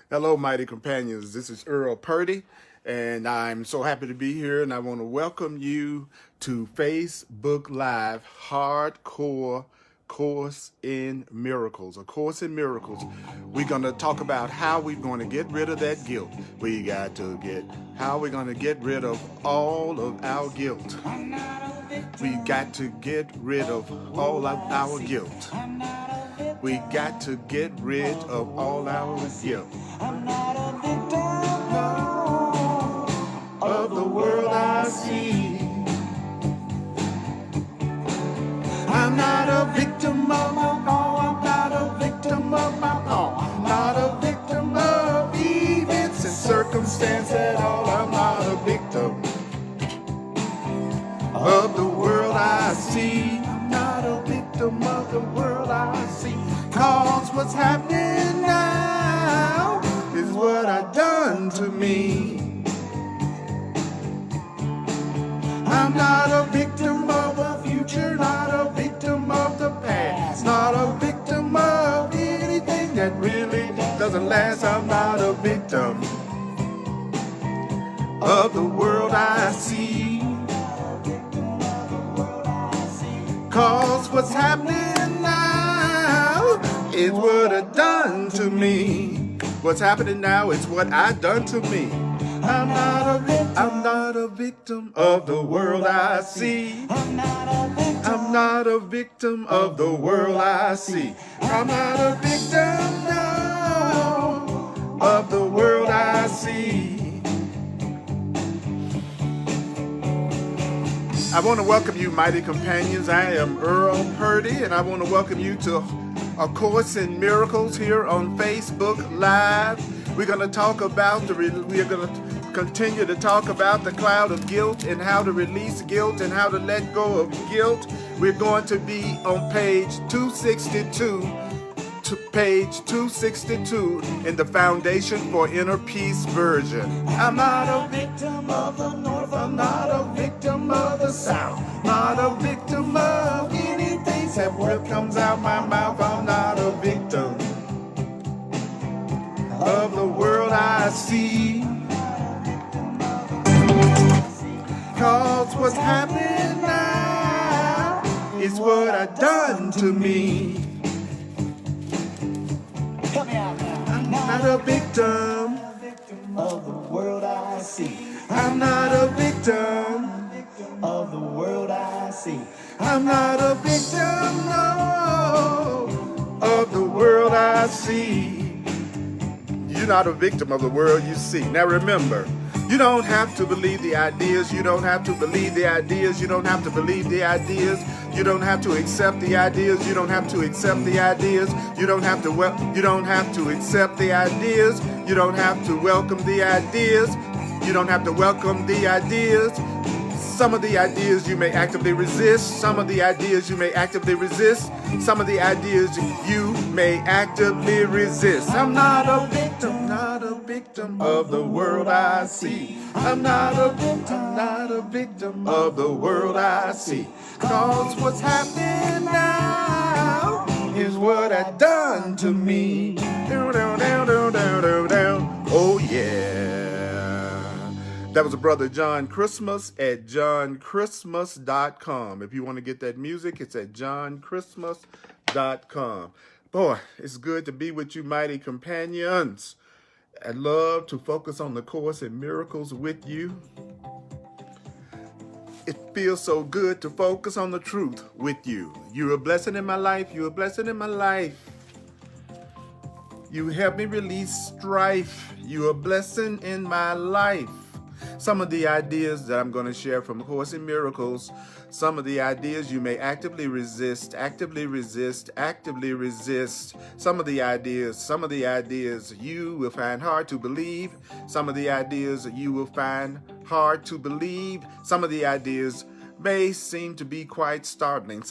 Hello, mighty companions. This is Earl Purdy, and I'm so happy to be here. And I want to welcome you to Facebook Live Hardcore Course in Miracles. A Course in Miracles. We're going to talk about how we're going to get rid of that guilt. How we're going to get rid of all of our guilt. We got to get rid of all of our guilt. We got to get rid of all our guilt. I'm not a victim of the world I see. I'm not a victim of my law. I'm not a victim of my law. I'm not a victim of events and circumstance at all. I'm not a victim of the world I see. I'm not a victim of the world I see. Cause what's happening now is what I done to me. I'm not a victim of the future, not a victim of the past, not a victim of anything that really doesn't last. I'm not a victim of the world I see. Cause what's happening now is what I done to me. What's happening now is what I done to me. I'm not a victim of the world I see. I'm not a victim of the world I see. I'm not a victim, no, of the world I see. I want to welcome you, mighty companions. I am Earl Purdy, and I want to welcome you to A Course in Miracles here on Facebook Live. We're going to talk about continue to talk about the cloud of guilt and how to release guilt and how to let go of guilt. We're going to be on page 262 in the Foundation for Inner Peace version. I'm not a victim of the North, I'm not a victim of the South, not a victim of anything except what comes out my mouth. I'm not a victim of the world I see. Cause what's happening now is what I done to me. I'm not a victim of the world I see. I'm not a victim of the world I see. I'm not a victim, no, of the world I see. You're not a victim of the world you see. Now remember, you don't have to believe the ideas. You don't have to believe the ideas. You don't have to believe the ideas. You don't have to accept the ideas. You don't have to accept the ideas. You don't have to accept the ideas. You don't have to welcome the ideas. You don't have to welcome the ideas. Some of the ideas you may actively resist. Some of the ideas you may actively resist. Some of the ideas you may actively resist. I'm not a victim of the world I see. I'm not a victim of the world I see. Cause what's happening now is what I done to me. Oh yeah. That was a brother John Christmas at johnchristmas.com. If you want to get that music, it's at johnchristmas.com. Boy, it's good to be with you, mighty companions. I love to focus on the Course in Miracles with you. It feels so good to focus on the truth with you. You're a blessing in my life. You're a blessing in my life. You help me release strife. You're a blessing in my life. Some of the ideas that I'm going to share from Course in Miracles, some of the ideas you may actively resist. Some of the ideas you will find hard to believe. Some of the ideas you will find hard to believe. Some of the ideas may seem to be quite startling.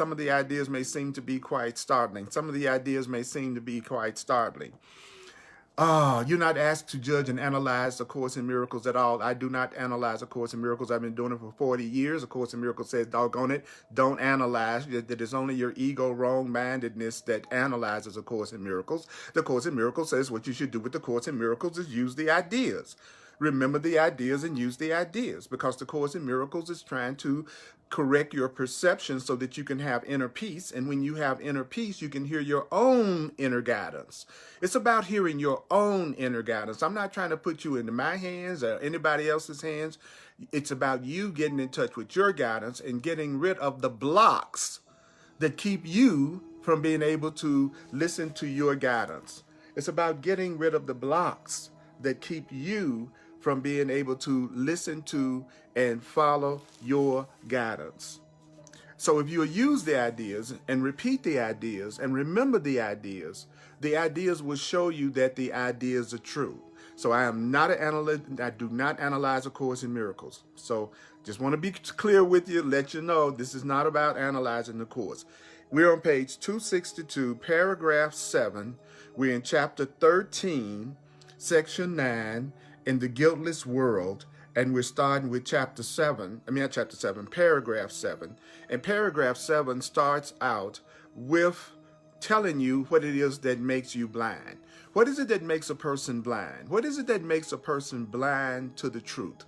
You're not asked to judge and analyze A Course in Miracles at all. I do not analyze A Course in Miracles. I've been doing it for 40 years. A Course in Miracles says, doggone it, don't analyze. That it's only your ego wrong-mindedness that analyzes A Course in Miracles. The Course in Miracles says what you should do with The Course in Miracles is use the ideas. Remember the ideas and use the ideas, because The Course in Miracles is trying to correct your perception so that you can have inner peace. And when you have inner peace, you can hear your own inner guidance. It's about hearing your own inner guidance. I'm not trying to put you into my hands or anybody else's hands. It's about you getting in touch with your guidance and getting rid of the blocks that keep you from being able to listen to your guidance. It's about getting rid of the blocks that keep you from being able to listen to and follow your guidance. So if you use the ideas and repeat the ideas and remember the ideas will show you that the ideas are true. So I am not an analyst. I do not analyze A Course in Miracles. So just want to be clear with you, let you know this is not about analyzing the Course. We're on page 262, paragraph 7. We're in chapter 13, section 9, in the guiltless world, and we're starting with paragraph 7. And paragraph 7 starts out with telling you what it is that makes you blind. What is it that makes a person blind? What is it that makes a person blind to the truth?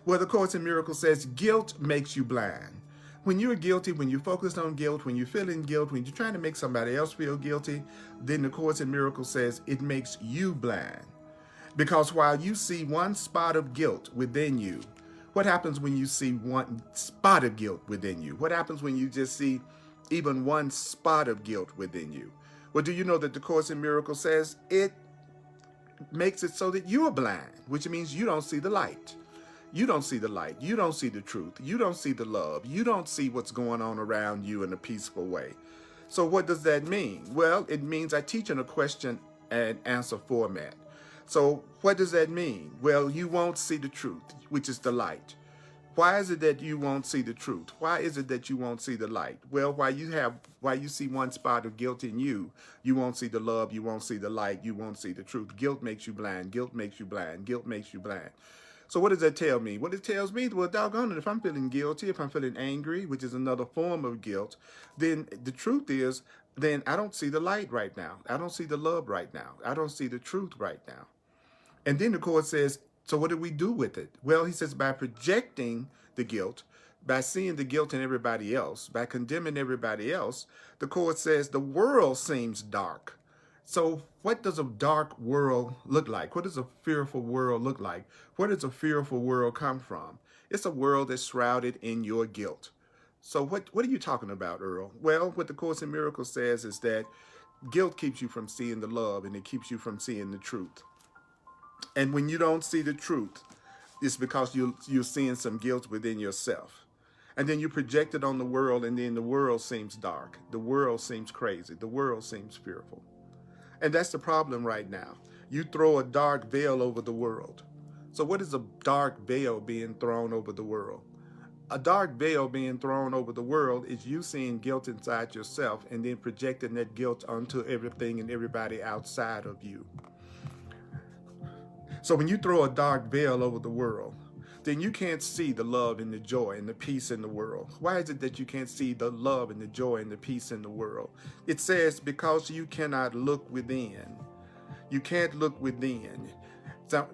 Well, the Course in Miracles says guilt makes you blind. When you're guilty, when you're focused on guilt, when you're feeling guilt, when you're trying to make somebody else feel guilty, then the Course in Miracles says it makes you blind. Because while you see one spot of guilt within you, what happens when you see one spot of guilt within you? What happens when you just see even one spot of guilt within you? Well, do you know that the Course in Miracles says it makes it so that you are blind, which means you don't see the light. You don't see the light. You don't see the truth. You don't see the love. You don't see what's going on around you in a peaceful way. So what does that mean? Well, it means I teach in a question and answer format. So what does that mean? Well, you won't see the truth, which is the light. Why is it that you won't see the truth? Why is it that you won't see the light? Well, while you see one spot of guilt in you, you won't see the love, you won't see the light, you won't see the truth. Guilt makes you blind. Guilt makes you blind. Guilt makes you blind. So what does that tell me? What it tells me, well, doggone it, if I'm feeling guilty, if I'm feeling angry, which is another form of guilt, then the truth is, then I don't see the light right now. I don't see the love right now. I don't see the truth right now. And then the Course says, so what do we do with it? Well, he says by projecting the guilt, by seeing the guilt in everybody else, by condemning everybody else, the Course says the world seems dark. So what does a dark world look like? What does a fearful world look like? Where does a fearful world come from? It's a world that's shrouded in your guilt. So what are you talking about, Earl? Well, what the Course in Miracles says is that guilt keeps you from seeing the love, and it keeps you from seeing the truth. And when you don't see the truth, it's because you're seeing some guilt within yourself. And then you project it on the world, and then the world seems dark. The world seems crazy. The world seems fearful. And that's the problem right now. You throw a dark veil over the world. So what is a dark veil being thrown over the world? A dark veil being thrown over the world is you seeing guilt inside yourself and then projecting that guilt onto everything and everybody outside of you. So when you throw a dark veil over the world, then you can't see the love and the joy and the peace in the world. Why is it that you can't see the love and the joy and the peace in the world? It says because you cannot look within. You can't look within. So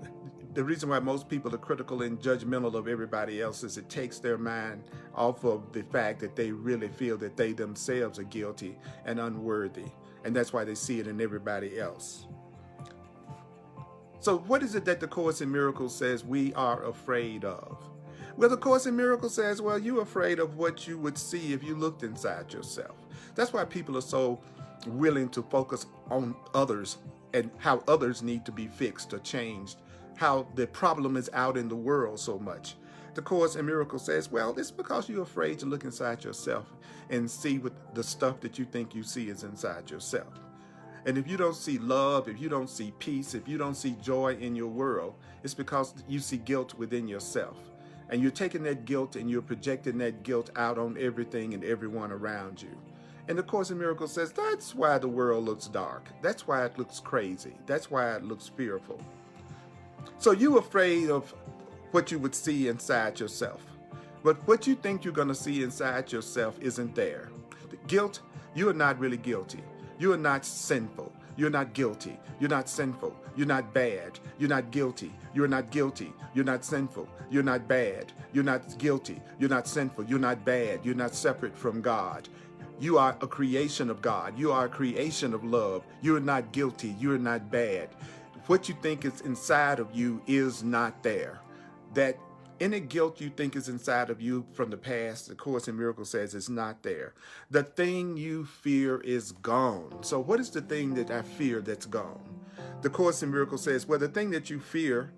the reason why most people are critical and judgmental of everybody else is it takes their mind off of the fact that they really feel that they themselves are guilty and unworthy. And that's why they see it in everybody else. So what is it that the Course in Miracles says we are afraid of? Well, the Course in Miracles says, well, you're afraid of what you would see if you looked inside yourself. That's why people are so willing to focus on others and how others need to be fixed or changed, how the problem is out in the world so much. The Course in Miracles says, well, it's because you're afraid to look inside yourself and see what the stuff that you think you see is inside yourself. And if you don't see love, if you don't see peace, if you don't see joy in your world, it's because you see guilt within yourself. And you're taking that guilt and you're projecting that guilt out on everything and everyone around you. And the Course in Miracles says that's why the world looks dark. That's why it looks crazy. That's why it looks fearful. So you're afraid of what you would see inside yourself. But what you think you're going to see inside yourself isn't there. The guilt, you are not really guilty. You are not sinful. You're not guilty. You're not sinful. You're not bad. You're not guilty. You're not guilty. You're not sinful. You're not bad. You're not guilty. You're not sinful. You're not bad. You're not separate from God. You are a creation of God. You are a creation of love. You're not guilty. You're not bad. What you think is inside of you is not there. That any guilt you think is inside of you from the past, the Course in Miracles says is not there. The thing you fear is gone. So what is the thing that I fear that's gone? The Course in Miracles says, well, the thing that you fear,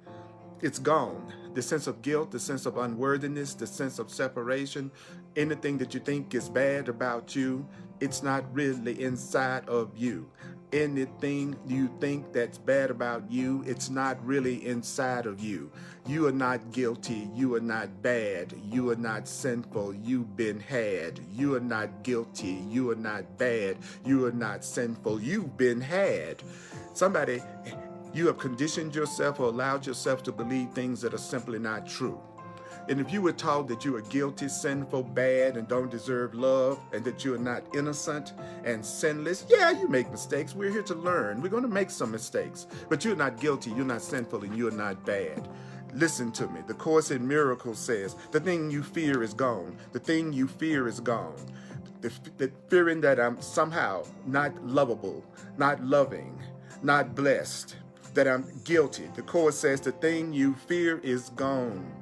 it's gone. The sense of guilt, the sense of unworthiness, the sense of separation, anything that you think is bad about you, it's not really inside of you. Anything you think that's bad about you, it's not really inside of you. You are not guilty. You are not bad. You are not sinful. You've been had. You are not guilty. You are not bad. You are not sinful. You've been had. Somebody, you have conditioned yourself or allowed yourself to believe things that are simply not true. And if you were taught that you are guilty, sinful, bad, and don't deserve love, and that you are not innocent and sinless, yeah, you make mistakes. We're here to learn. We're going to make some mistakes. But you're not guilty, you're not sinful, and you're not bad. Listen to me. The Course in Miracles says, the thing you fear is gone. The thing you fear is gone. The fearing that I'm somehow not lovable, not loving, not blessed, that I'm guilty. The Course says the thing you fear is gone.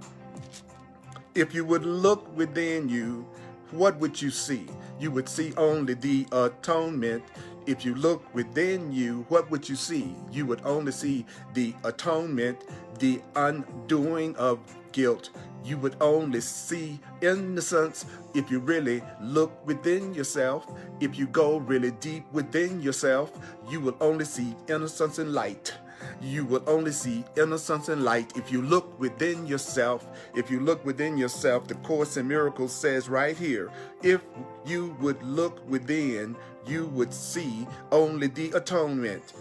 If you would look within you, what would you see? You would see only the atonement. If you look within you, what would you see? You would only see the atonement, the undoing of guilt. You would only see innocence if you really look within yourself. If you go really deep within yourself, you will only see innocence and light. You will only see innocence and light if you look within yourself. If you look within yourself, the Course in Miracles says right here, if you would look within, you would see only the atonement,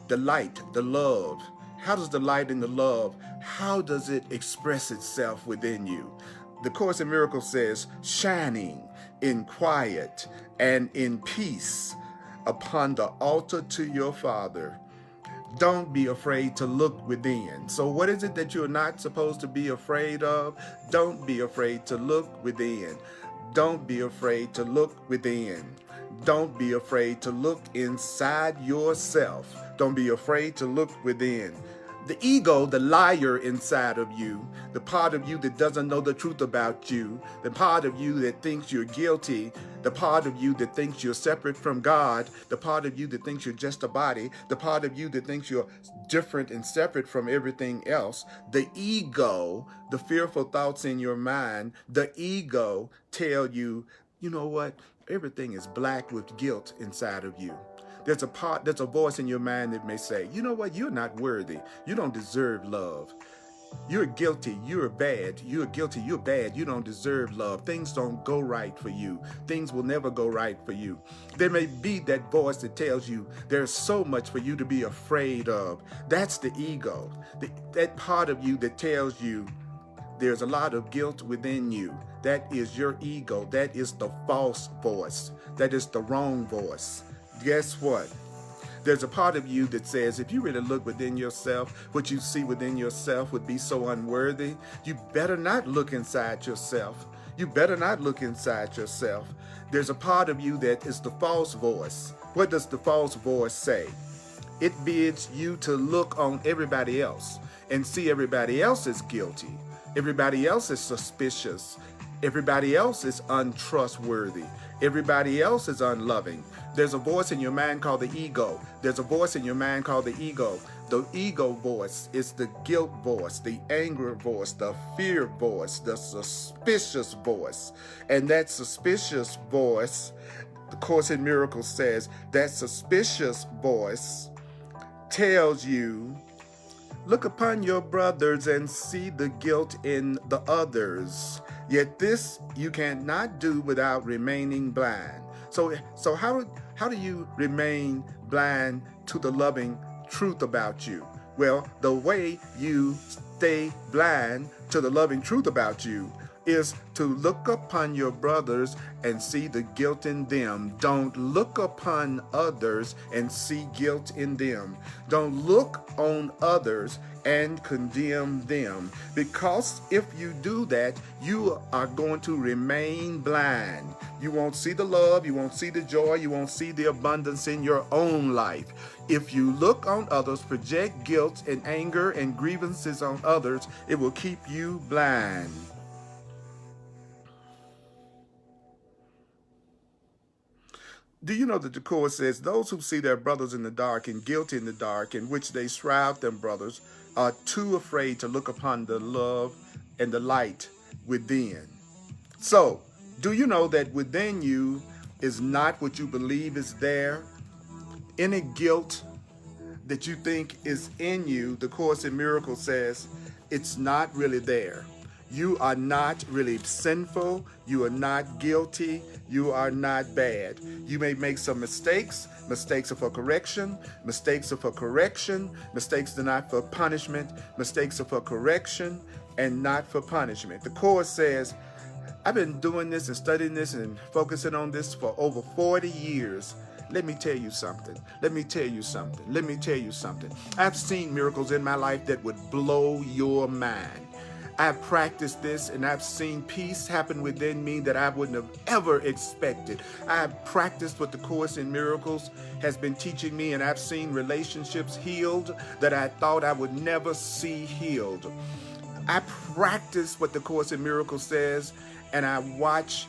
the light, the love. How does the light and the love, how does it express itself within you? The Course in Miracles says, shining in quiet and in peace upon the altar to your Father. Don't be afraid to look within. So what is it that you're not supposed to be afraid of? Don't be afraid to look within. Don't be afraid to look within. Don't be afraid to look inside yourself. Don't be afraid to look within. The ego, the liar inside of you, the part of you that doesn't know the truth about you, the part of you that thinks you're guilty, the part of you that thinks you're separate from God, the part of you that thinks you're just a body, the part of you that thinks you're different and separate from everything else, the ego, the fearful thoughts in your mind, the ego tell you, you know what, everything is black with guilt inside of you. There's a voice in your mind that may say, you know what, you're not worthy. You don't deserve love. You're guilty. You're bad. You're guilty. You're bad. You don't deserve love. Things don't go right for you. Things will never go right for you. There may be that voice that tells you there's so much for you to be afraid of. That's the ego. That part of you that tells you there's a lot of guilt within you. That is your ego. That is the false voice. That is the wrong voice. Guess what? There's a part of you that says if you really look within yourself, what you see within yourself would be so unworthy. You better not look inside yourself. You better not look inside yourself. There's a part of you that is the false voice. What does the false voice say? It bids you to look on everybody else and see everybody else is guilty. Everybody else is suspicious. Everybody else is untrustworthy. Everybody else is unloving. There's a voice in your mind called the ego. There's a voice in your mind called the ego. The ego voice is the guilt voice, the anger voice, the fear voice, the suspicious voice. And that suspicious voice, the Course in Miracles says, that suspicious voice tells you, look upon your brothers and see the guilt in the others. Yet this you cannot do without remaining blind. So how do you remain blind to the loving truth about you? Well, the way you stay blind to the loving truth about you is to look upon your brothers and see the guilt in them. Don't look upon others and see guilt in them. Don't look on others and condemn them. Because if you do that, you are going to remain blind. You won't see the love, you won't see the joy, you won't see the abundance in your own life. If you look on others, project guilt and anger and grievances on others, it will keep you blind. Do you know that the Course says, those who see their brothers in the dark and guilt in the dark, in which they shroud them brothers, are too afraid to look upon the love and the light within. So, do you know that within you is not what you believe is there? Any guilt that you think is in you, the Course in Miracles says, it's not really there. You are not really sinful. You are not guilty. You are not bad. You may make some mistakes. Mistakes are for correction. Mistakes are for correction. Mistakes are not for punishment. Mistakes are for correction and not for punishment. The Course says, I've been doing this and studying this and focusing on this for over 40 years. Let me tell you something. Let me tell you something. Let me tell you something. I've seen miracles in my life that would blow your mind. I've practiced this and I've seen peace happen within me that I wouldn't have ever expected. I've practiced what the Course in Miracles has been teaching me, and I've seen relationships healed that I thought I would never see healed. I practice what the Course in Miracles says, and I watch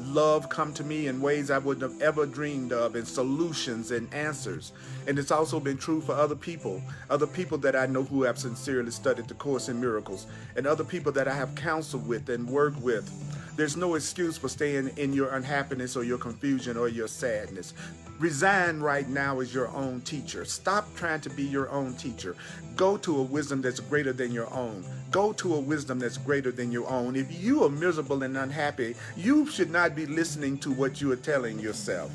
love come to me in ways I wouldn't have ever dreamed of, and solutions and answers. And it's also been true for other people that I know who have sincerely studied the Course in Miracles, and other people that I have counseled with and worked with. There's no excuse for staying in your unhappiness or your confusion or your sadness. Resign right now as your own teacher. Stop trying to be your own teacher. Go to a wisdom that's greater than your own. Go to a wisdom that's greater than your own. If you are miserable and unhappy, you should not be listening to what you are telling yourself.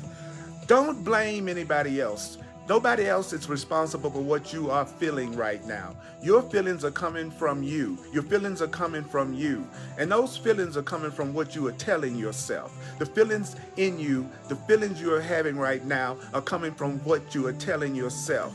Don't blame anybody else. Nobody else is responsible for what you are feeling right now. Your feelings are coming from you. Your feelings are coming from you. And those feelings are coming from what you are telling yourself. The feelings in you, the feelings you are having right now are coming from what you are telling yourself.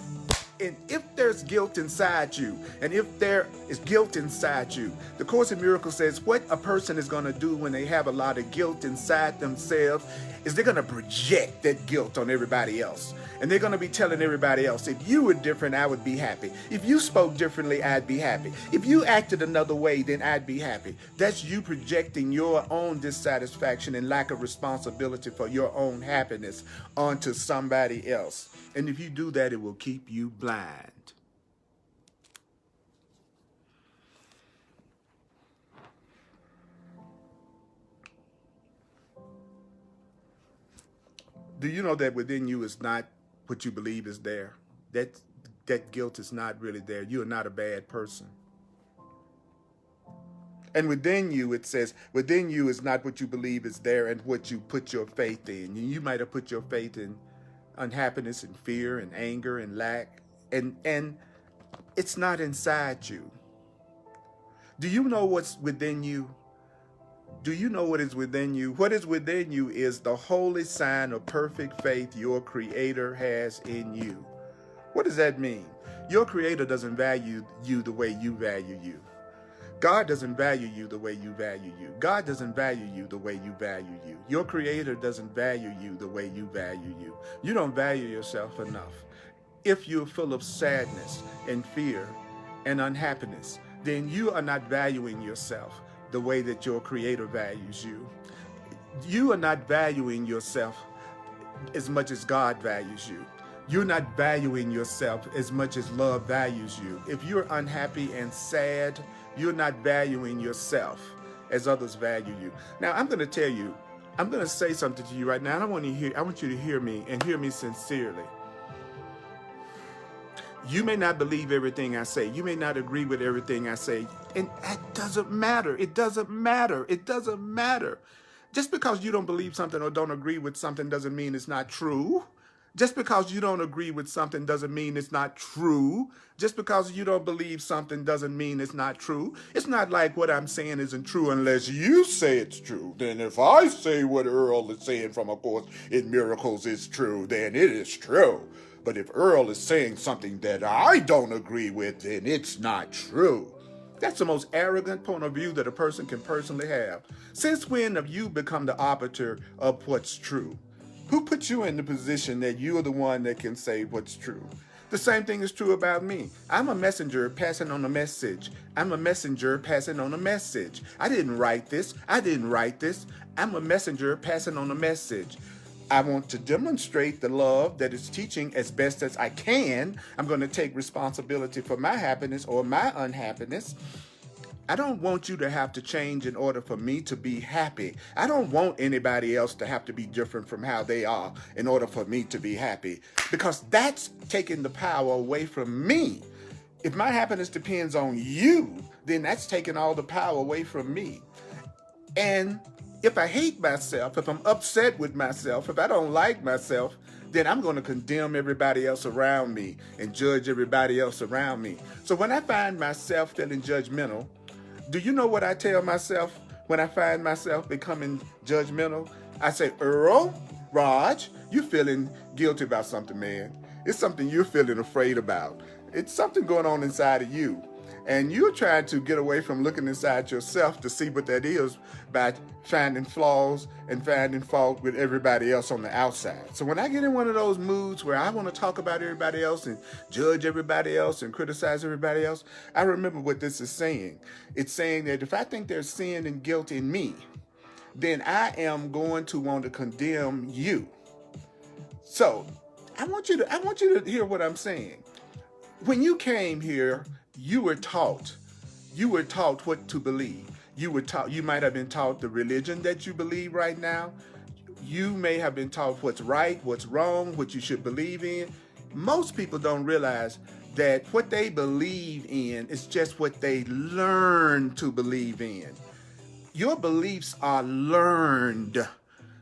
And if there's guilt inside you, and if there is guilt inside you, the Course in Miracles says what a person is going to do when they have a lot of guilt inside themselves is they're going to project that guilt on everybody else. And they're going to be telling everybody else, if you were different, I would be happy. If you spoke differently, I'd be happy. If you acted another way, then I'd be happy. That's you projecting your own dissatisfaction and lack of responsibility for your own happiness onto somebody else. And if you do that, it will keep you blind. Do you know that within you is not what you believe is there? That guilt is not really there. You are not a bad person. And within you, it says, within you is not what you believe is there and what you put your faith in. You might have put your faith in unhappiness and fear and anger and lack, and it's not inside you. Do you know what's within you? Do you know what is within you? What is within you is the holy sign of perfect faith your Creator has in you. What does that mean? Your Creator doesn't value you the way you value you. God doesn't value you the way you value you. God doesn't value you the way you value you. Your Creator doesn't value you the way you value you. You don't value yourself enough. If you're full of sadness and fear and unhappiness, then you are not valuing yourself the way that your Creator values you. You are not valuing yourself as much as God values you. You're not valuing yourself as much as love values you. If you're unhappy and sad, you're not valuing yourself as others value you. Now, I'm going to tell you, I'm going to say something to you right now. I want you to hear me and hear me sincerely. You may not believe everything I say. You may not agree with everything I say. And that doesn't matter. It doesn't matter. It doesn't matter. Just because you don't believe something or don't agree with something doesn't mean it's not true. Just because you don't agree with something doesn't mean it's not true. Just because you don't believe something doesn't mean it's not true. It's not like what I'm saying isn't true unless you say it's true. Then if I say what Earl is saying from A Course in Miracles is true, then it is true. But if Earl is saying something that I don't agree with, then it's not true. That's the most arrogant point of view that a person can personally have. Since when have you become the arbiter of what's true? Who put you in the position that you're the one that can say what's true? The same thing is true about me. I'm a messenger passing on a message. I'm a messenger passing on a message. I didn't write this. I'm a messenger passing on a message. I want to demonstrate the love that is teaching as best as I can. I'm going to take responsibility for my happiness or my unhappiness. I don't want you to have to change in order for me to be happy. I don't want anybody else to have to be different from how they are in order for me to be happy, because that's taking the power away from me. If my happiness depends on you, then that's taking all the power away from me. And if I hate myself, if I'm upset with myself, if I don't like myself, then I'm going to condemn everybody else around me and judge everybody else around me. So when I find myself feeling judgmental, do you know what I tell myself when I find myself becoming judgmental? I say, Earl, Raj, you're feeling guilty about something, man. It's something you're feeling afraid about. It's something going on inside of you. And you're trying to get away from looking inside yourself to see what that is by finding flaws and finding fault with everybody else on the outside. So when I get in one of those moods where I want to talk about everybody else and judge everybody else and criticize everybody else, I remember what this is saying. It's saying that if I think there's sin and guilt in me, then I am going to want to condemn you. So I want you to hear what I'm saying. When you came here, you were taught what to believe. You might have been taught the religion that you believe right now. You may have been taught what's right, what's wrong, what you should believe in. Most people don't realize that what they believe in is just what they learn to believe in. Your beliefs are learned.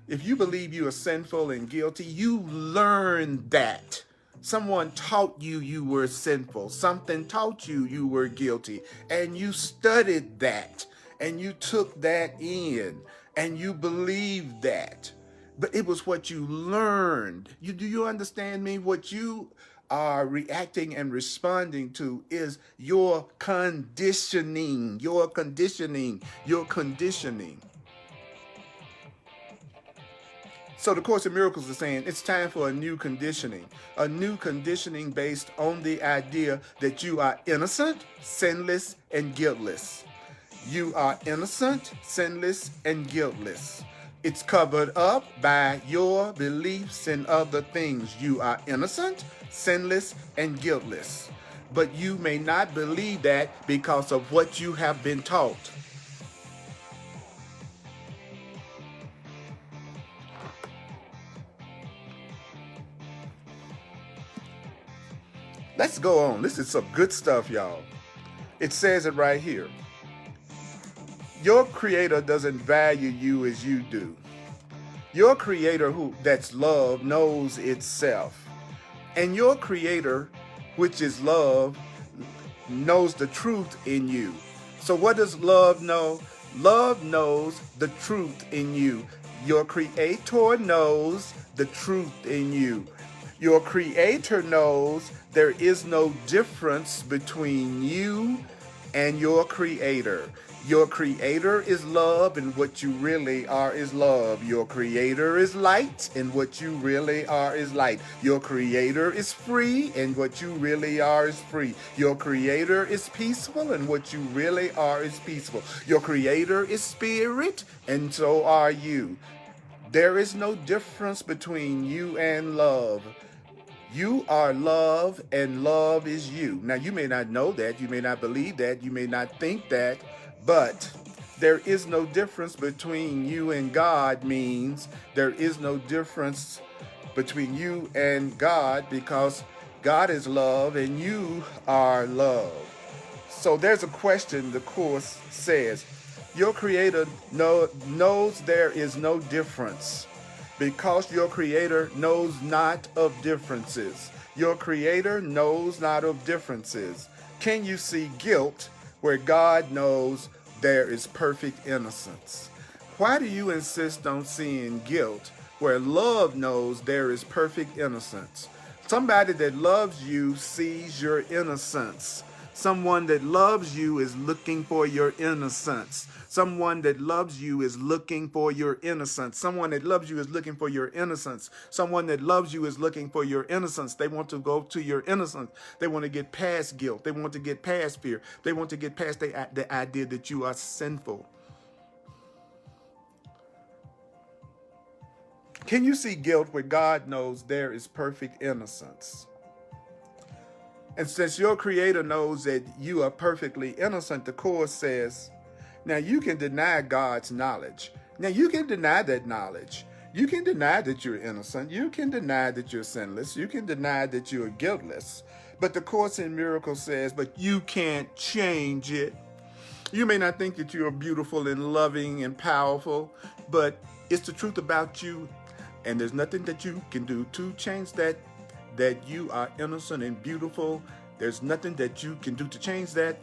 If you believe you are sinful and guilty, you learn that. Someone taught you you were sinful. Something taught you you were guilty. And you studied that. And you took that in. And you believed that. But it was what you learned. Do you understand me? What you are reacting and responding to is your conditioning. Your conditioning. Your conditioning. So the Course in Miracles is saying it's time for a new conditioning based on the idea that you are innocent, sinless, and guiltless. You are innocent, sinless, and guiltless. It's covered up by your beliefs and other things. You are innocent, sinless, and guiltless. But you may not believe that because of what you have been taught. Let's go on. This is some good stuff, y'all. It says it right here. Your creator doesn't value you as you do. Your creator, that's love, knows itself. And your creator, which is love, knows the truth in you. So what does love know? Love knows the truth in you. Your creator knows the truth in you. Your creator knows there is no difference between you and your creator. Your creator is love, and what you really are is love. Your creator is light, and what you really are is light. Your creator is free, and what you really are is free. Your creator is peaceful, and what you really are is peaceful. Your creator is spirit, and so are you. There is no difference between you and love. You are love, and love is you. Now, you may not know that, you may not believe that, you may not think that, but there is no difference between you and God means there is no difference between you and God, because God is love and you are love. So there's a question the Course says. Your Creator knows there is no difference, because your Creator knows not of differences. Your Creator knows not of differences. Can you see guilt where God knows there is perfect innocence? Why do you insist on seeing guilt where love knows there is perfect innocence? Somebody that loves you sees your innocence. Someone that loves you is looking for your innocence. Someone that loves you is looking for your innocence. Someone that loves you is looking for your innocence. Someone that loves you is looking for your innocence. They want to go to your innocence. They want to get past guilt. They want to get past fear. They want to get past the idea that you are sinful. Can you see guilt where God knows there is perfect innocence? And since your Creator knows that you are perfectly innocent, the Course says, now you can deny God's knowledge. Now you can deny that knowledge. You can deny that you're innocent. You can deny that you're sinless. You can deny that you're guiltless. But the Course in Miracles says, but you can't change it. You may not think that you're beautiful and loving and powerful, but it's the truth about you. And there's nothing that you can do to change that you are innocent and beautiful. There's nothing that you can do to change that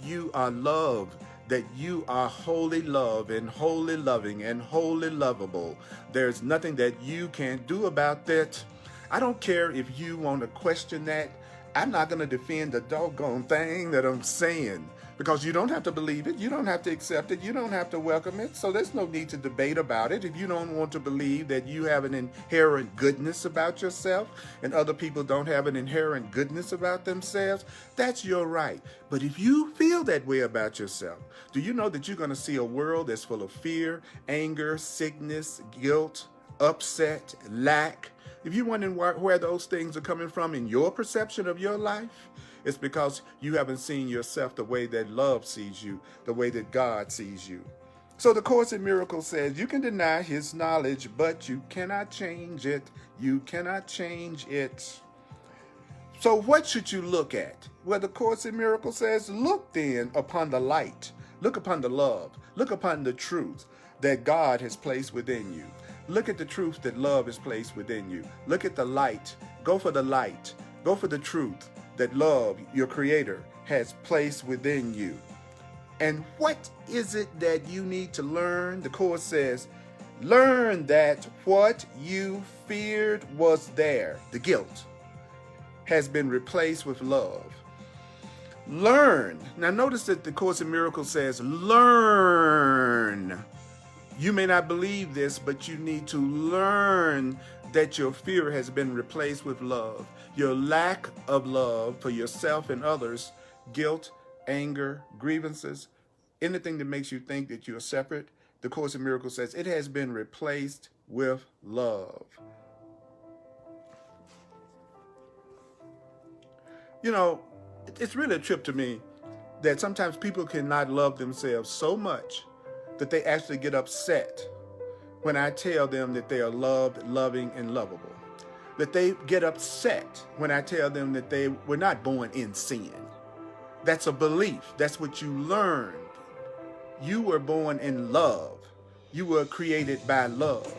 you are loved, that you are wholly loved and wholly loving and wholly lovable. There's nothing that you can do about that. I don't care if you want to question that. I'm not going to defend the doggone thing that I'm saying, because you don't have to believe it. You don't have to accept it. You don't have to welcome it. So there's no need to debate about it. If you don't want to believe that you have an inherent goodness about yourself and other people don't have an inherent goodness about themselves, that's your right. But if you feel that way about yourself, do you know that you're going to see a world that's full of fear, anger, sickness, guilt, upset, lack? If you're wondering where those things are coming from in your perception of your life, it's because you haven't seen yourself the way that love sees you, the way that God sees you. So the Course in Miracles says you can deny His knowledge, but you cannot change it. You cannot change it. So what should you look at? Well, the Course in Miracles says, look then upon the light. Look upon the love. Look upon the truth that God has placed within you. Look at the truth that love has placed within you. Look at the light. Go for the light. Go for the truth that love, your Creator, has placed within you. And what is it that you need to learn? The Course says, learn that what you feared was there, the guilt, has been replaced with love. Learn. Now notice that the Course in Miracles says, learn. You may not believe this, but you need to learn that your fear has been replaced with love. Your lack of love for yourself and others, guilt, anger, grievances, anything that makes you think that you're separate, the Course in Miracles says it has been replaced with love. You know, it's really a trip to me that sometimes people cannot love themselves so much that they actually get upset when I tell them that they are loved, loving, and lovable. That they get upset when I tell them that they were not born in sin. That's a belief. That's what you learned. You were born in love. You were created by love.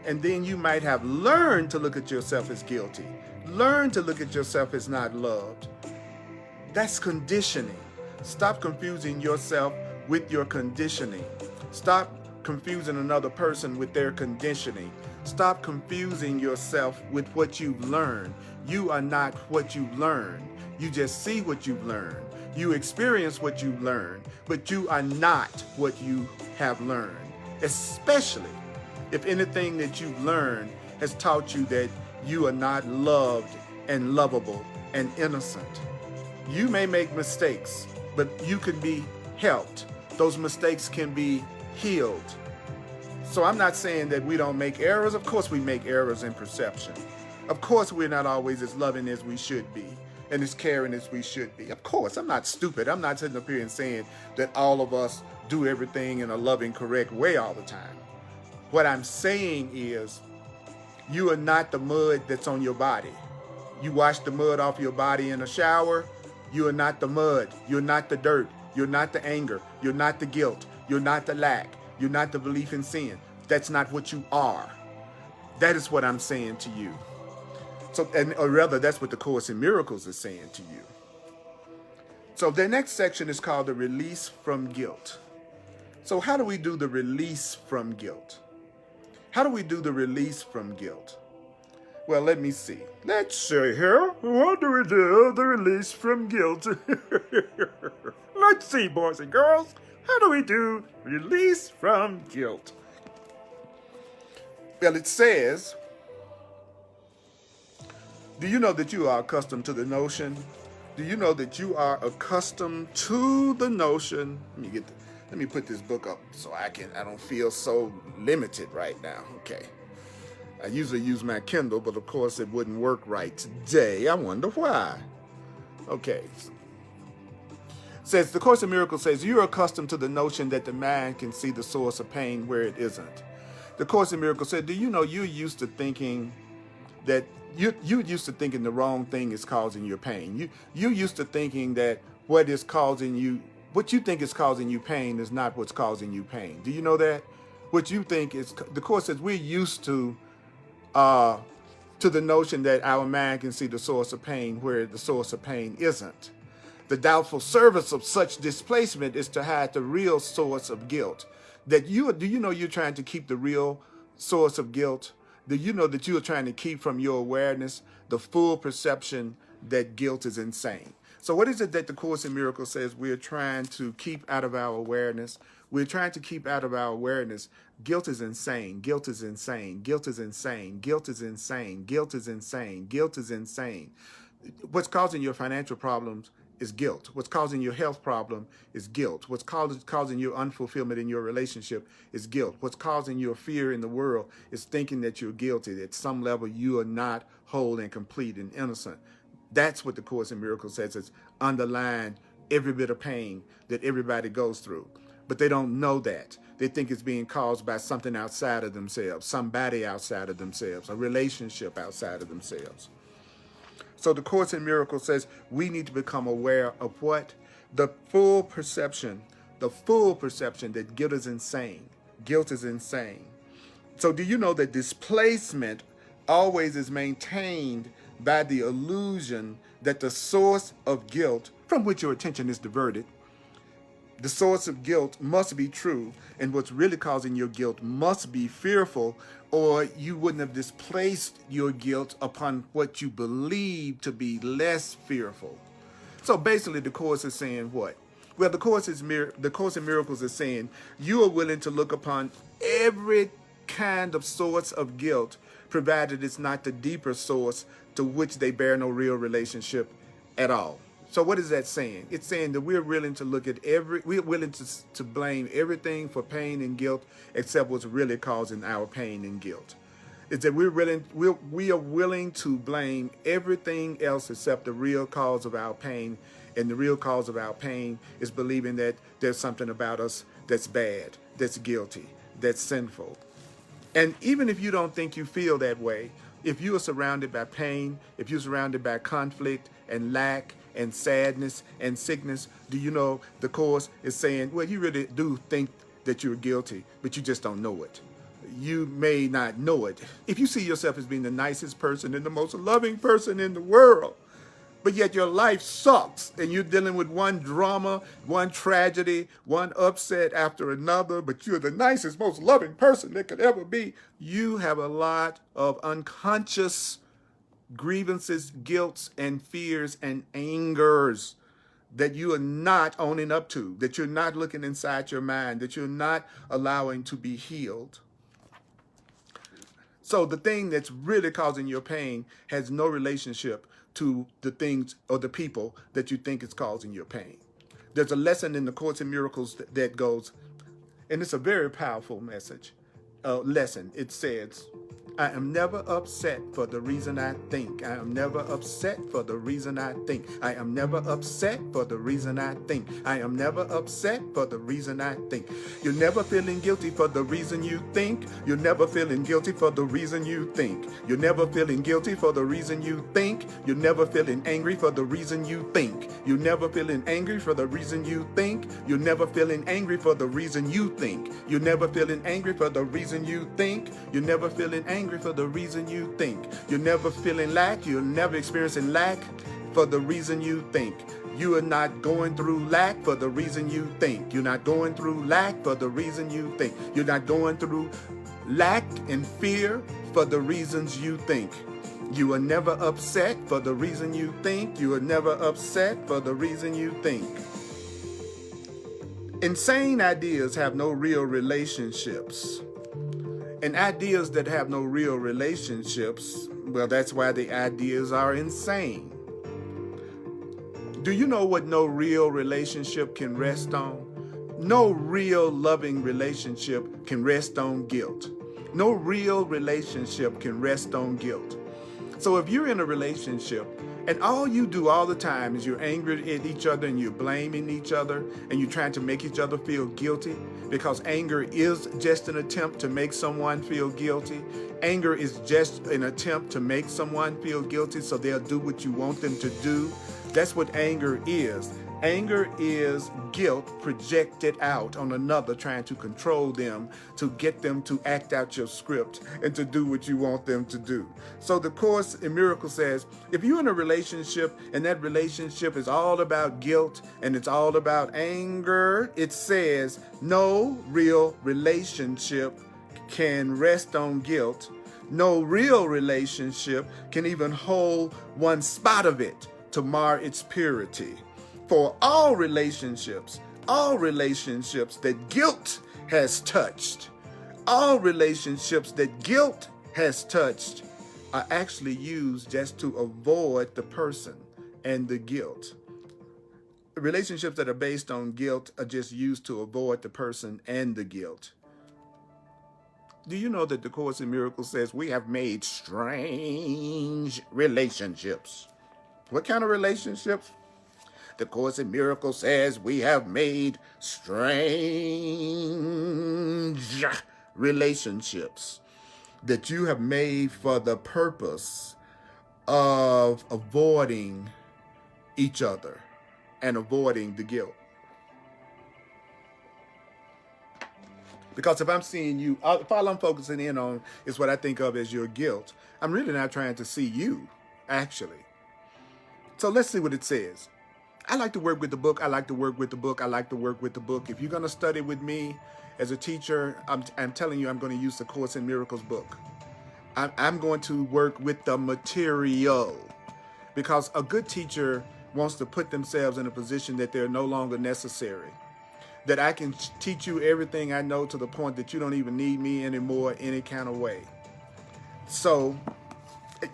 And then you might have learned to look at yourself as guilty. Learn to look at yourself as not loved. That's conditioning. Stop confusing yourself with your conditioning. Stop confusing another person with their conditioning. Stop confusing yourself with what you've learned. You are not what you've learned. You just see what you've learned. You experience what you've learned, but you are not what you have learned. Especially if anything that you've learned has taught you that you are not loved and lovable and innocent. You may make mistakes, but you can be helped. Those mistakes can be healed. So I'm not saying that we don't make errors. Of course we make errors in perception. Of course we're not always as loving as we should be and as caring as we should be. Of course, I'm not stupid. I'm not sitting up here and saying that all of us do everything in a loving, correct way all the time. What I'm saying is you are not the mud that's on your body. You wash the mud off your body in a shower. You are not the mud. You're not the dirt. You're not the anger. You're not the guilt. You're not the lack. You're not the belief in sin. That's not what you are. That is what I'm saying to you. So, or rather, that's what the Course in Miracles is saying to you. So the next section is called the release from guilt. So how do we do the release from guilt? How do we do the release from guilt? Well, let me see. Let's see here. What do we do the release from guilt? Let's see, boys and girls. How do we do release from guilt? Well, it says, do you know that you are accustomed to the notion? Do you know that you are accustomed to the notion? Let me put this book up so I don't feel so limited right now. Okay. I usually use my Kindle, but of course it wouldn't work right today. I wonder why. Okay. Says the Course in Miracles says you're accustomed to the notion that the mind can see the source of pain where it isn't. The Course in Miracles said, do you know you're used to thinking that you're used to thinking the wrong thing is causing your pain. You're used to thinking that what you think is causing you pain is not what's causing you pain. Do you know that? What you think is, the Course says we're used to the notion that our mind can see the source of pain where the source of pain isn't. The doubtful service of such displacement is to hide the real source of guilt. Do you know you're trying to keep the real source of guilt? Do you know that you are trying to keep from your awareness the full perception that guilt is insane? So what is it that the Course in Miracles says we're trying to keep out of our awareness? We're trying to keep out of our awareness. Guilt is insane. Guilt is insane. Guilt is insane. Guilt is insane. Guilt is insane. Guilt is insane. What's causing your financial problems is guilt. What's causing your health problem is guilt. What's causing your unfulfillment in your relationship is guilt. What's causing your fear in the world is thinking that you're guilty. At some level, you are not whole and complete and innocent. That's what the Course in Miracles says is underlying every bit of pain that everybody goes through. But they don't know that. They think it's being caused by something outside of themselves, somebody outside of themselves, a relationship outside of themselves. So the Course in Miracles says we need to become aware of what? The full perception that guilt is insane. Guilt is insane. So do you know that displacement always is maintained by the illusion that the source of guilt from which your attention is diverted, the source of guilt must be true, and what's really causing your guilt must be fearful, or you wouldn't have displaced your guilt upon what you believe to be less fearful. So basically the Course is saying what? Well, the Course in Miracles is saying you are willing to look upon every kind of source of guilt, provided it's not the deeper source to which they bear no real relationship at all. So what is that saying? It's saying that we're willing to look at we're willing to blame everything for pain and guilt except what's really causing our pain and guilt. It's that we are willing to blame everything else except the real cause of our pain. And the real cause of our pain is believing that there's something about us that's bad, that's guilty, that's sinful. And even if you don't think you feel that way, if you are surrounded by pain, if you're surrounded by conflict and lack and sadness and sickness, do you know the Course is saying, well, you really do think that you're guilty, but you just don't know it. You may not know it. If you see yourself as being the nicest person and the most loving person in the world, but yet your life sucks and you're dealing with one drama, one tragedy, one upset after another, but you're the nicest, most loving person that could ever be, you have a lot of unconscious grievances, guilts, and fears and angers that you are not owning up to, that you're not looking inside your mind, that you're not allowing to be healed. So the thing that's really causing your pain has no relationship to the things or the people that you think is causing your pain. There's a lesson in the Course in Miracles that goes, and it's a very powerful lesson. It says, I am never upset for the reason I think. I am never upset for the reason I think. I am never upset for the reason I think. I am never upset for the reason I think. You're never feeling guilty for the reason you think. You're never feeling guilty for the reason you think. You're never feeling guilty for the reason you think. You're never feeling angry for the reason you think. You're never feeling angry for the reason you think. You're never feeling angry for the reason you think. You're never feeling angry for the reason you think. You're never feeling angry for the reason you think. You're never feeling lack. You're never experiencing lack for the reason you think. You are not going through lack for the reason you think. You're not going through lack for the reason you think. You're not going through lack and fear for the reasons you think. You are never upset for the reason you think. You are never upset for the reason you think. Insane ideas have no real relationships. And ideas that have no real relationships, well, that's why the ideas are insane. Do you know what no real relationship can rest on? No real loving relationship can rest on guilt. No real relationship can rest on guilt. So if you're in a relationship and all you do all the time is you're angry at each other and you're blaming each other and you're trying to make each other feel guilty, because anger is just an attempt to make someone feel guilty. Anger is just an attempt to make someone feel guilty so they'll do what you want them to do. That's what anger is. Anger is guilt projected out on another, trying to control them, to get them to act out your script and to do what you want them to do. So the Course in Miracles says, if you're in a relationship and that relationship is all about guilt and it's all about anger, it says no real relationship can rest on guilt. No real relationship can even hold one spot of it to mar its purity. For all relationships that guilt has touched, all relationships that guilt has touched are actually used just to avoid the person and the guilt. Relationships that are based on guilt are just used to avoid the person and the guilt. Do you know that the Course in Miracles says we have made strange relationships? What kind of relationships? The Course in Miracles says we have made strange relationships that you have made for the purpose of avoiding each other and avoiding the guilt. Because if I'm seeing you, if all I'm focusing in on is what I think of as your guilt, I'm really not trying to see you, actually. So let's see what it says. I like to work with the book. I like to work with the book. I like to work with the book. If you're going to study with me as a teacher, I'm telling you, I'm going to use the Course in Miracles book. I'm going to work with the material, because a good teacher wants to put themselves in a position that they're no longer necessary, that I can teach you everything I know to the point that you don't even need me anymore any kind of way. So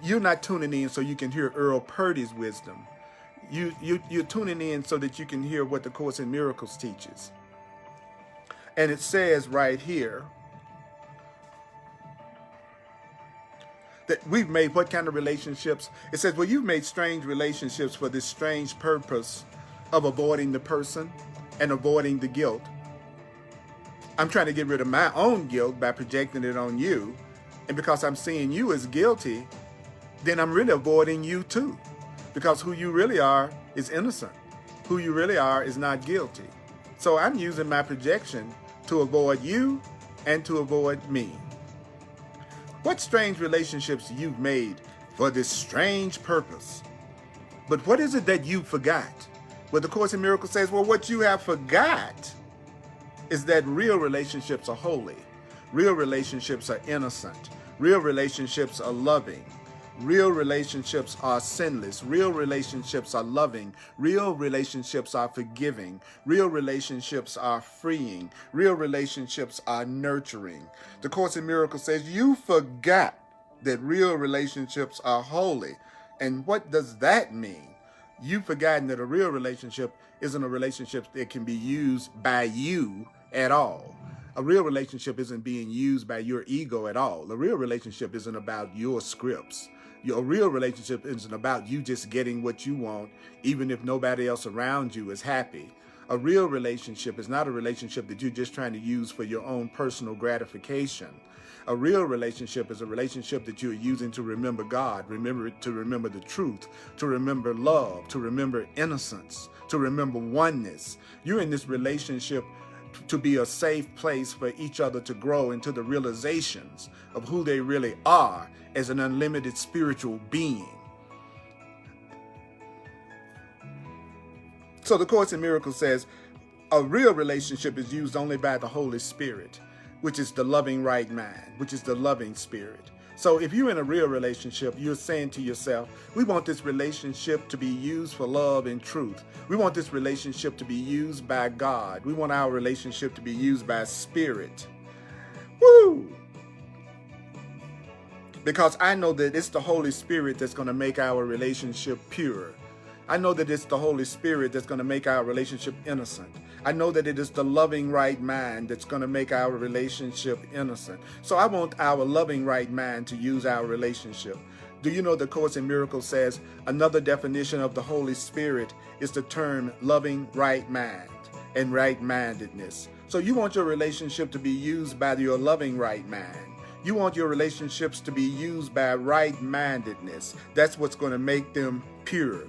you're not tuning in so you can hear Earl Purdy's wisdom. You're tuning in so that you can hear what the Course in Miracles teaches. And it says right here that we've made what kind of relationships? It says, well, you've made strange relationships for this strange purpose of avoiding the person and avoiding the guilt. I'm trying to get rid of my own guilt by projecting it on you. And because I'm seeing you as guilty, then I'm really avoiding you too. Because who you really are is innocent. Who you really are is not guilty. So I'm using my projection to avoid you and to avoid me. What strange relationships you've made for this strange purpose? But what is it that you forgot? Well, the Course in Miracles says, well, what you have forgot is that real relationships are holy. Real relationships are innocent. Real relationships are loving. Real relationships are sinless. Real relationships are loving. Real relationships are forgiving. Real relationships are freeing. Real relationships are nurturing. The Course in Miracles says you forgot that real relationships are holy. And what does that mean? You've forgotten that a real relationship isn't a relationship that can be used by you at all. A real relationship isn't being used by your ego at all. A real relationship isn't about your scripts. A real relationship isn't about you just getting what you want, even if nobody else around you is happy. A real relationship is not a relationship that you're just trying to use for your own personal gratification. A real relationship is a relationship that you're using to remember God, to remember the truth, to remember love, to remember innocence, to remember oneness. You're in this relationship to be a safe place for each other to grow into the realizations of who they really are as an unlimited spiritual being. So the Course in Miracles says a real relationship is used only by the Holy Spirit, which is the loving right mind, which is the loving spirit. So if you're in a real relationship, you're saying to yourself, we want this relationship to be used for love and truth. We want this relationship to be used by God. We want our relationship to be used by spirit. Woo! Because I know that it's the Holy Spirit that's going to make our relationship pure. I know that it's the Holy Spirit that's going to make our relationship innocent. I know that it is the loving right mind that's going to make our relationship innocent. So I want our loving right mind to use our relationship. Do you know the Course in Miracles says another definition of the Holy Spirit is the term loving right mind and right-mindedness. So you want your relationship to be used by your loving right mind. You want your relationships to be used by right-mindedness. That's what's going to make them pure.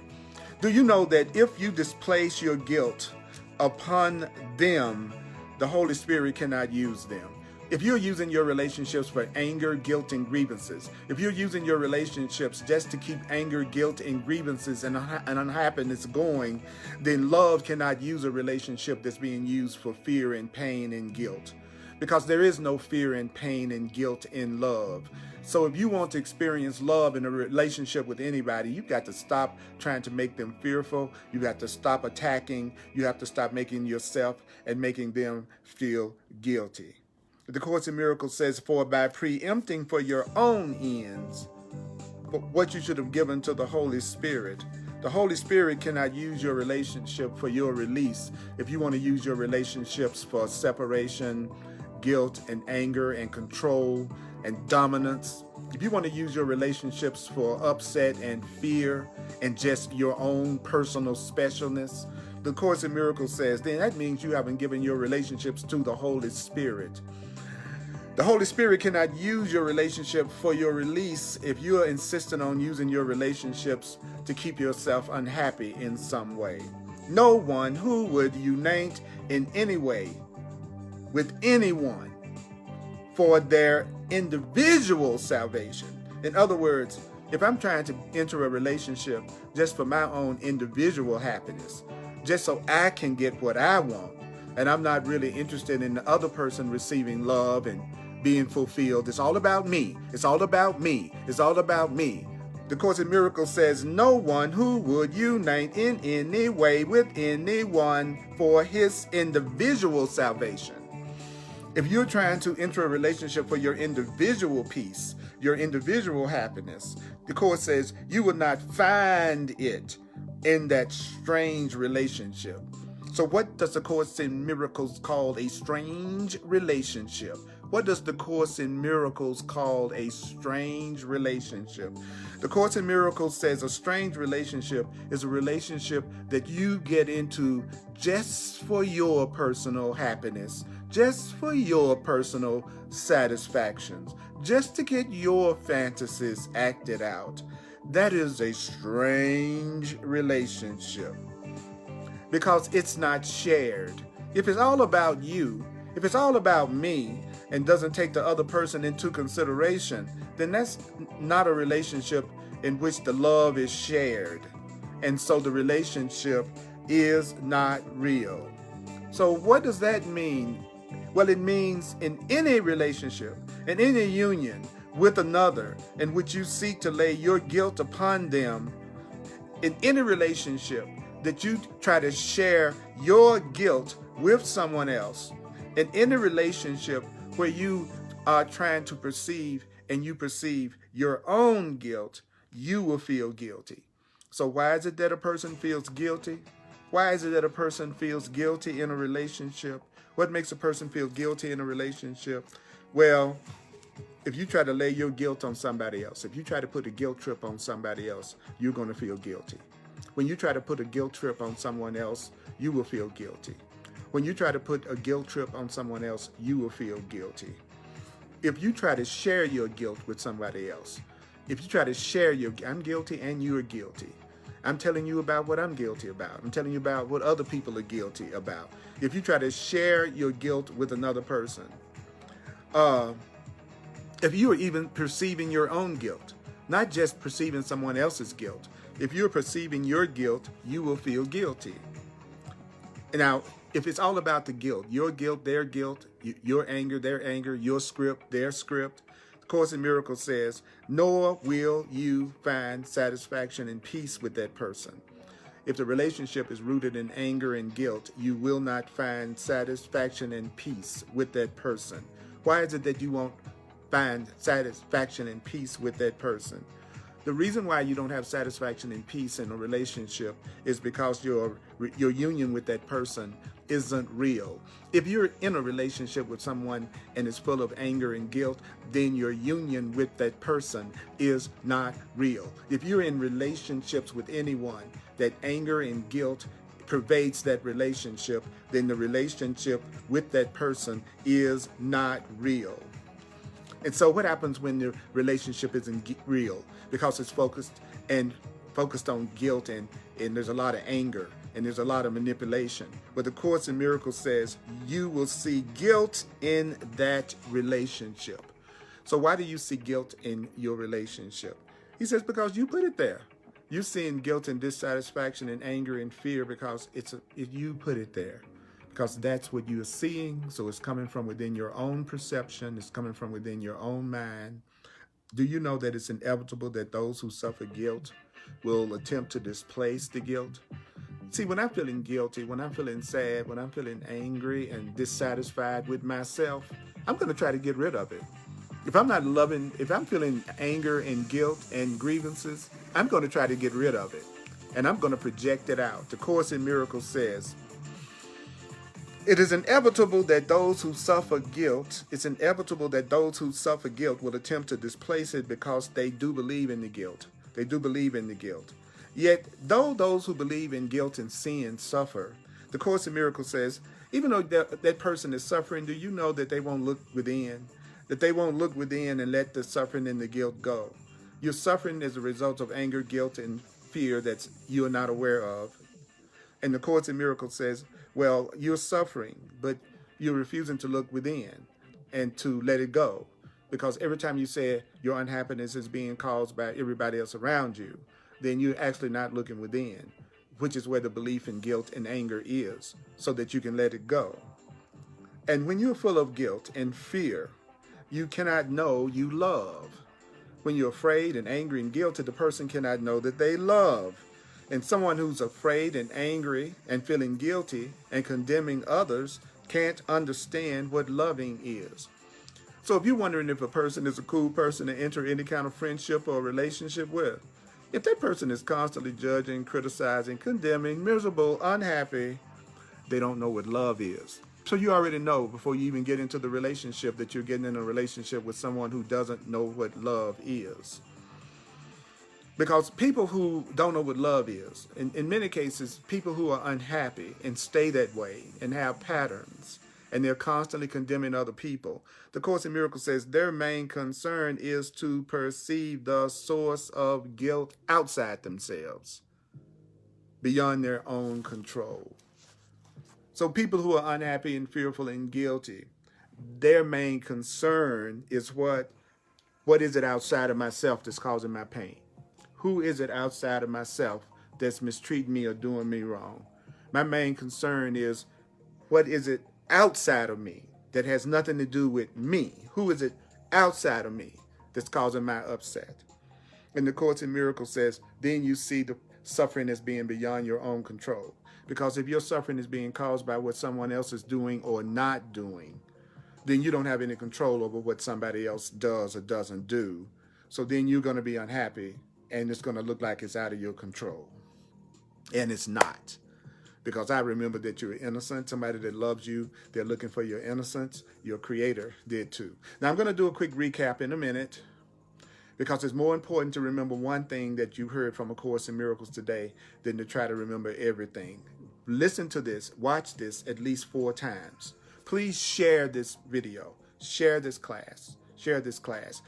Do you know that if you displace your guilt upon them, the Holy Spirit cannot use them? If you're using your relationships for anger, guilt, and grievances, if you're using your relationships just to keep anger, guilt, and grievances and unhappiness going, then love cannot use a relationship that's being used for fear and pain and guilt. Because there is no fear and pain and guilt in love. So if you want to experience love in a relationship with anybody, you've got to stop trying to make them fearful. You got to stop attacking. You have to stop making yourself and making them feel guilty. The Course in Miracles says, for by preempting for your own ends what you should have given to the Holy Spirit, the Holy Spirit cannot use your relationship for your release. If you want to use your relationships for separation, guilt, and anger, and control, and dominance, if you want to use your relationships for upset and fear and just your own personal specialness, the Course in Miracles says, then that means you haven't given your relationships to the Holy Spirit. The Holy Spirit cannot use your relationship for your release if you are insistent on using your relationships to keep yourself unhappy in some way. No one who would unite in any way with anyone for their individual salvation. In other words, if I'm trying to enter a relationship just for my own individual happiness, just so I can get what I want, and I'm not really interested in the other person receiving love and being fulfilled, it's all about me. It's all about me. It's all about me. The Course in Miracles says, no one who would unite in any way with anyone for his individual salvation. If you're trying to enter a relationship for your individual peace, your individual happiness, the Course says you will not find it in that strange relationship. So what does the Course in Miracles call a strange relationship? What does the Course in Miracles call a strange relationship? The Course in Miracles says a strange relationship is a relationship that you get into just for your personal happiness, just for your personal satisfactions, just to get your fantasies acted out. That is a strange relationship because it's not shared. If it's all about you, if it's all about me, and doesn't take the other person into consideration, then that's not a relationship in which the love is shared. And so the relationship is not real. So what does that mean? Well, it means in any relationship, in any union with another in which you seek to lay your guilt upon them, in any relationship that you try to share your guilt with someone else, in any relationship where you are trying to perceive and you perceive your own guilt, you will feel guilty. So why is it that a person feels guilty? Why is it that a person feels guilty in a relationship? What makes a person feel guilty in a relationship? Well, if you try to lay your guilt on somebody else, if you try to put a guilt trip on somebody else, you're going to feel guilty. When you try to put a guilt trip on someone else, you will feel guilty. When you try to put a guilt trip on someone else, you will feel guilty. If you try to share your guilt with somebody else, if you try to share I'm guilty and you're guilty. I'm telling you about what I'm guilty about. I'm telling you about what other people are guilty about. If you try to share your guilt with another person, if you are even perceiving your own guilt, not just perceiving someone else's guilt, if you're perceiving your guilt, you will feel guilty. Now, if it's all about the guilt, their guilt, your anger, their anger, your script, their script, the Course in Miracles says, nor will you find satisfaction and peace with that person. If the relationship is rooted in anger and guilt, you will not find satisfaction and peace with that person. Why is it that you won't find satisfaction and peace with that person? The reason why you don't have satisfaction and peace in a relationship is because your union with that person isn't real. If you're in a relationship with someone and it's full of anger and guilt, then your union with that person is not real. If you're in relationships with anyone that anger and guilt pervades that relationship, then the relationship with that person is not real. And so what happens when the relationship isn't real? Because it's focused on guilt and there's a lot of anger and there's a lot of manipulation. But the Course in Miracles says you will see guilt in that relationship. So why do you see guilt in your relationship? He says because you put it there. You're seeing guilt and dissatisfaction and anger and fear because you put it there. Because that's what you're seeing. So it's coming from within your own perception. It's coming from within your own mind. Do you know that it's inevitable that those who suffer guilt will attempt to displace the guilt? See, when I'm feeling guilty, when I'm feeling sad, when I'm feeling angry and dissatisfied with myself, I'm going to try to get rid of it. If I'm feeling anger and guilt and grievances, I'm going to try to get rid of it. And I'm going to project it out. The Course in Miracles says, it is inevitable that those who suffer guilt, will attempt to displace it because they do believe in the guilt. They do believe in the guilt. Yet, though those who believe in guilt and sin suffer, the Course in Miracles says, even though that person is suffering, do you know that they won't look within? That they won't look within and let the suffering and the guilt go. You're suffering as a result of anger, guilt, and fear that you are not aware of. And the Course in Miracles says, well, you're suffering, but you're refusing to look within and to let it go. Because every time you say your unhappiness is being caused by everybody else around you, then you're actually not looking within, which is where the belief in guilt and anger is, so that you can let it go. And when you're full of guilt and fear, you cannot know you love. When you're afraid and angry and guilty, the person cannot know that they love. And someone who's afraid and angry and feeling guilty and condemning others can't understand what loving is. So if you're wondering if a person is a cool person to enter any kind of friendship or relationship with, if that person is constantly judging, criticizing, condemning, miserable, unhappy, they don't know what love is. So you already know before you even get into the relationship that you're getting in a relationship with someone who doesn't know what love is. Because people who don't know what love is, in many cases, people who are unhappy and stay that way and have patterns, and they're constantly condemning other people. The Course in Miracles says their main concern is to perceive the source of guilt outside themselves, beyond their own control. So people who are unhappy and fearful and guilty, their main concern is what is it outside of myself that's causing my pain? Who is it outside of myself that's mistreating me or doing me wrong? My main concern is what is it outside of me that has nothing to do with me? Who is it outside of me that's causing my upset? And the Course in Miracles says, then you see the suffering as being beyond your own control. Because if your suffering is being caused by what someone else is doing or not doing, then you don't have any control over what somebody else does or doesn't do. So then you're going to be unhappy and it's going to look like it's out of your control. And it's not. because I remember that you're innocent. Somebody that loves you, they're looking for your innocence. Your Creator did too. Now, I'm going to do a quick recap in a minute, because it's more important to remember one thing that you heard from A Course in Miracles today than to try to remember everything. Listen to this, watch this at least 4 times. Please share this video, share this class, share this class.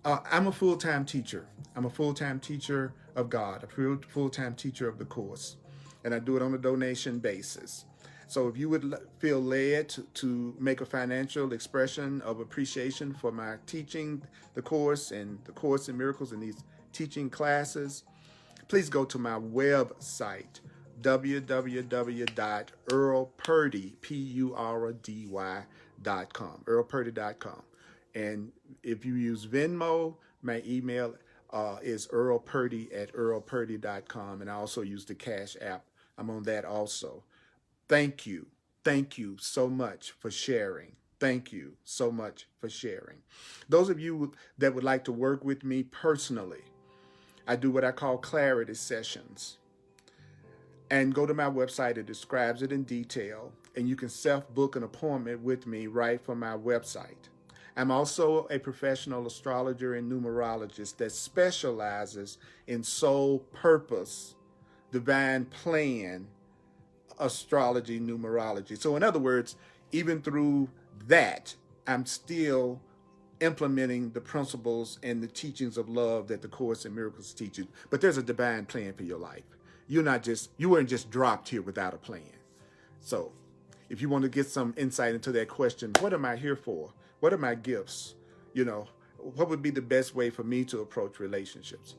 I'm a full-time teacher. I'm a full-time teacher of God, a full-time teacher of the Course, and I do it on a donation basis. So if you would feel led to make a financial expression of appreciation for my teaching the Course and the Course in Miracles and these teaching classes, please go to my website, www.earlpurdy.com, earlpurdy.com. And if you use Venmo, my email is earlpurdy@earlpurdy.com, and I also use the Cash App. I'm on that also. Thank you. Thank you so much for sharing. Thank you so much for sharing. Those of you that would like to work with me personally, I do what I call clarity sessions. And go to my website, it describes it in detail, and you can self-book an appointment with me right from my website. I'm also a professional astrologer and numerologist that specializes in soul purpose, divine plan, astrology, numerology. So in other words, even through that, I'm still implementing the principles and the teachings of love that the Course in Miracles teaches. But there's a divine plan for your life. You weren't just dropped here without a plan. So if you want to get some insight into that question, what am I here for? What are my gifts? What would be the best way for me to approach relationships?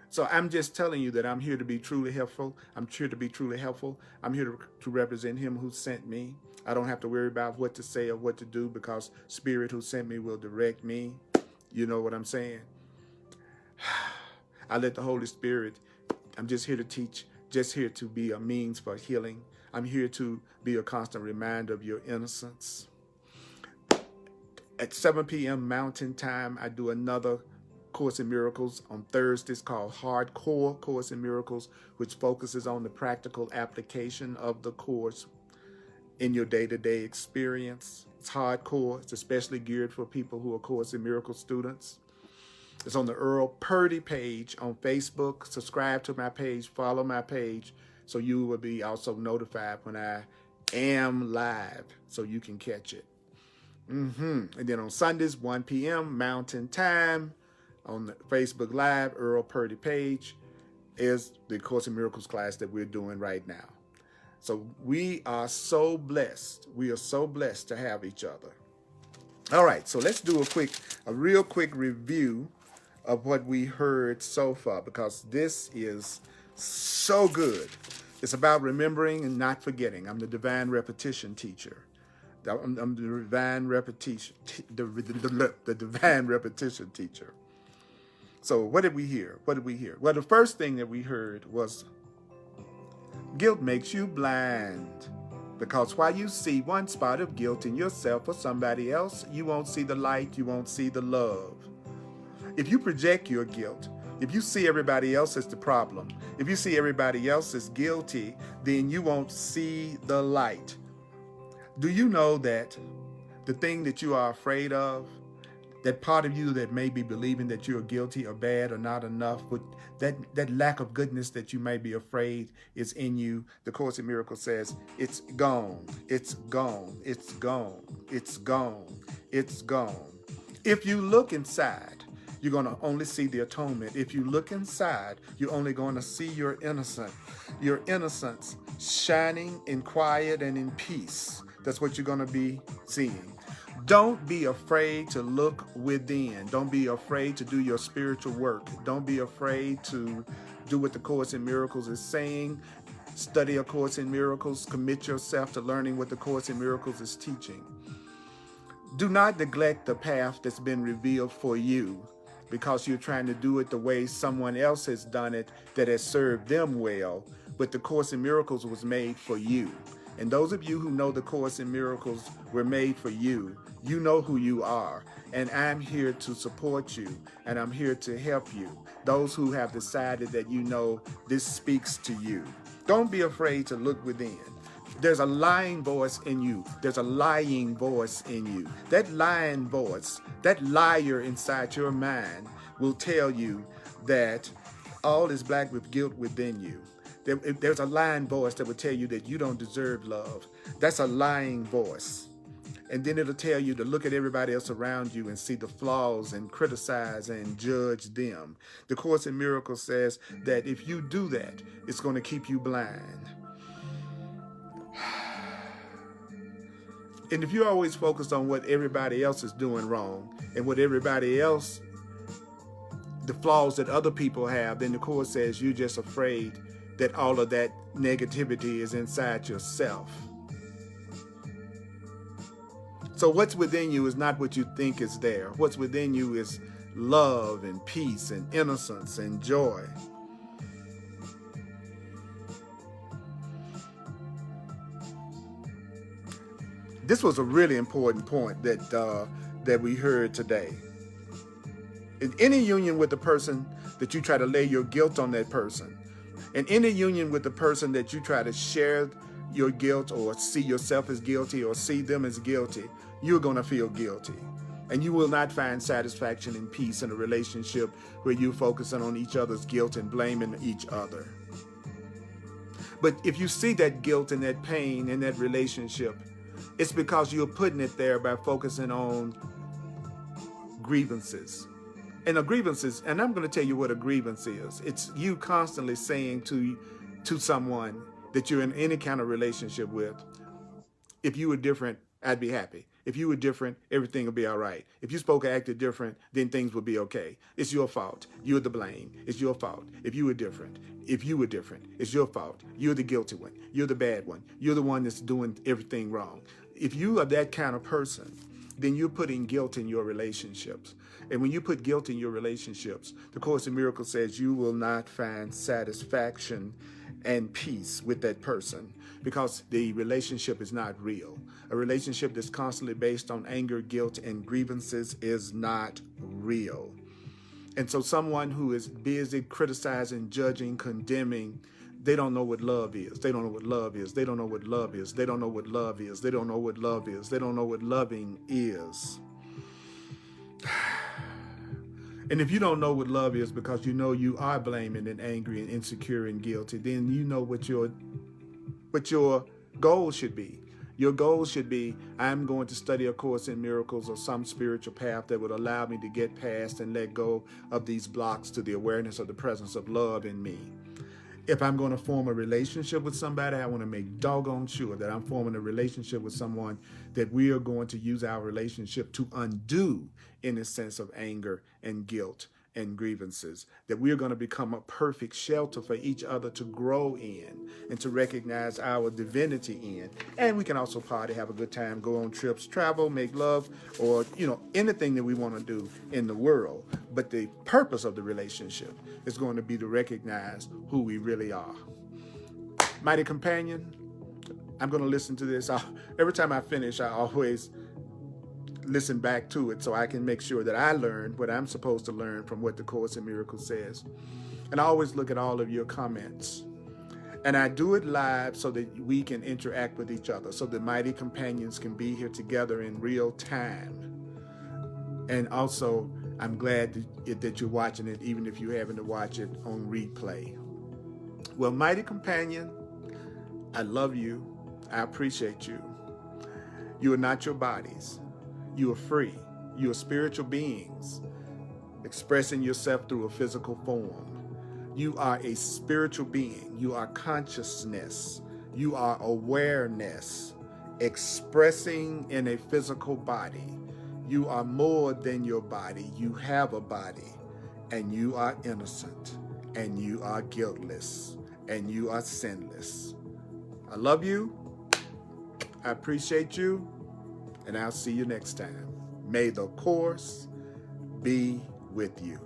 So I'm just telling you that I'm here to be truly helpful. I'm here to be truly helpful. I'm here to represent Him who sent me. I don't have to worry about what to say or what to do, because Spirit who sent me will direct me. You know what I'm saying? I let the Holy Spirit, I'm just here to teach, just here to be a means for healing. I'm here to be a constant reminder of your innocence. At 7 p.m. Mountain Time, I do another Course in Miracles on Thursdays called Hardcore Course in Miracles, which focuses on the practical application of the Course in your day-to-day experience. It's hardcore. It's especially geared for people who are Course in Miracles students. It's on the Earl Purdy page on Facebook. Subscribe to my page, follow my page, so you will be also notified when I am live, so you can catch it. And then on Sundays, 1 p.m. Mountain Time, on the Facebook Live, Earl Purdy page, is the Course in Miracles class that we're doing right now. So we are so blessed. We are so blessed to have each other. All right, so let's do a real quick review of what we heard so far, because this is so good. It's about remembering and not forgetting. I'm the divine repetition teacher. I'm the divine repetition, the divine repetition teacher. So what did we hear? What did we hear? Well, the first thing that we heard was guilt makes you blind, because while you see one spot of guilt in yourself or somebody else, you won't see the light, you won't see the love. If you project your guilt, if you see everybody else as the problem, if you see everybody else as guilty, then you won't see the light. Do you know that the thing that you are afraid of, that part of you that may be believing that you're guilty or bad or not enough, but that lack of goodness that you may be afraid is in you, the Course in Miracles says, it's gone, it's gone, it's gone, it's gone, it's gone. If you look inside, you're going to only see the atonement. If you look inside, you're only going to see your innocence shining in quiet and in peace. That's what you're going to be seeing. Don't be afraid to look within. Don't be afraid to do your spiritual work. Don't be afraid to do what the Course in Miracles is saying. Study A Course in Miracles. Commit yourself to learning what the Course in Miracles is teaching. Do not neglect the path that's been revealed for you because you're trying to do it the way someone else has done it that has served them well. But the Course in Miracles was made for you. And those of you who know the Course in Miracles were made for you, you know who you are. And I'm here to support you, and I'm here to help you. Those who have decided that you know this speaks to you. Don't be afraid to look within. There's a lying voice in you. There's a lying voice in you. That lying voice, that liar inside your mind will tell you that all is black with guilt within you. There's a lying voice that will tell you that you don't deserve love. That's a lying voice. And then it'll tell you to look at everybody else around you and see the flaws and criticize and judge them. The Course in Miracles says that if you do that, it's going to keep you blind. And if you're always focused on what everybody else is doing wrong and what everybody else, the flaws that other people have, then the Course says you're just afraid that all of that negativity is inside yourself. So what's within you is not what you think is there. What's within you is love and peace and innocence and joy. This was a really important point that we heard today. In any union with the person that you try to lay your guilt on that person, in any union with the person that you try to share your guilt or see yourself as guilty or see them as guilty, you're going to feel guilty. And you will not find satisfaction and peace in a relationship where you're focusing on each other's guilt and blaming each other. But if you see that guilt and that pain in that relationship, it's because you're putting it there by focusing on grievances. And a grievance is, and I'm going to tell you what a grievance is. It's you constantly saying to someone that you're in any kind of relationship with, if you were different, I'd be happy. If you were different, everything would be all right. If you spoke or acted different, then things would be okay. It's your fault. You're the blame. It's your fault. If you were different, it's your fault. You're the guilty one. You're the bad one. You're the one that's doing everything wrong. If you are that kind of person, then you're putting guilt in your relationships. And when you put guilt in your relationships, the Course in Miracles says you will not find satisfaction and peace with that person because the relationship is not real. A relationship that's constantly based on anger, guilt, and grievances is not real. And so someone who is busy criticizing, judging, condemning, they don't know what love is. They don't know what love is. They don't know what love is. They don't know what love is. They don't know what love is. They don't know what loving is. And if you don't know what love is because you know you are blaming and angry and insecure and guilty, then you know what your goal should be. Your goal should be, I'm going to study A Course in Miracles or some spiritual path that would allow me to get past and let go of these blocks to the awareness of the presence of love in me. If I'm going to form a relationship with somebody, I want to make doggone sure that I'm forming a relationship with someone that we are going to use our relationship to undo any sense of anger and guilt and grievances, that we're going to become a perfect shelter for each other to grow in and to recognize our divinity in. And we can also party, have a good time, go on trips, travel, make love, or, anything that we want to do in the world. But the purpose of the relationship is going to be to recognize who we really are. Mighty companion, I'm going to listen to this. Every time I finish, I always listen back to it so I can make sure that I learned what I'm supposed to learn from what the Course in Miracles says. And I always look at all of your comments. And I do it live so that we can interact with each other, so the mighty companions can be here together in real time. And also, I'm glad that you're watching it, even if you're having to watch it on replay. Well, mighty companion, I love you. I appreciate you. You are not your bodies. You are free. You are spiritual beings expressing yourself through a physical form. You are a spiritual being. You are consciousness. You are awareness expressing in a physical body. You are more than your body. You have a body, and you are innocent, and you are guiltless, and you are sinless. I love you. I appreciate you. And I'll see you next time. May the Course be with you.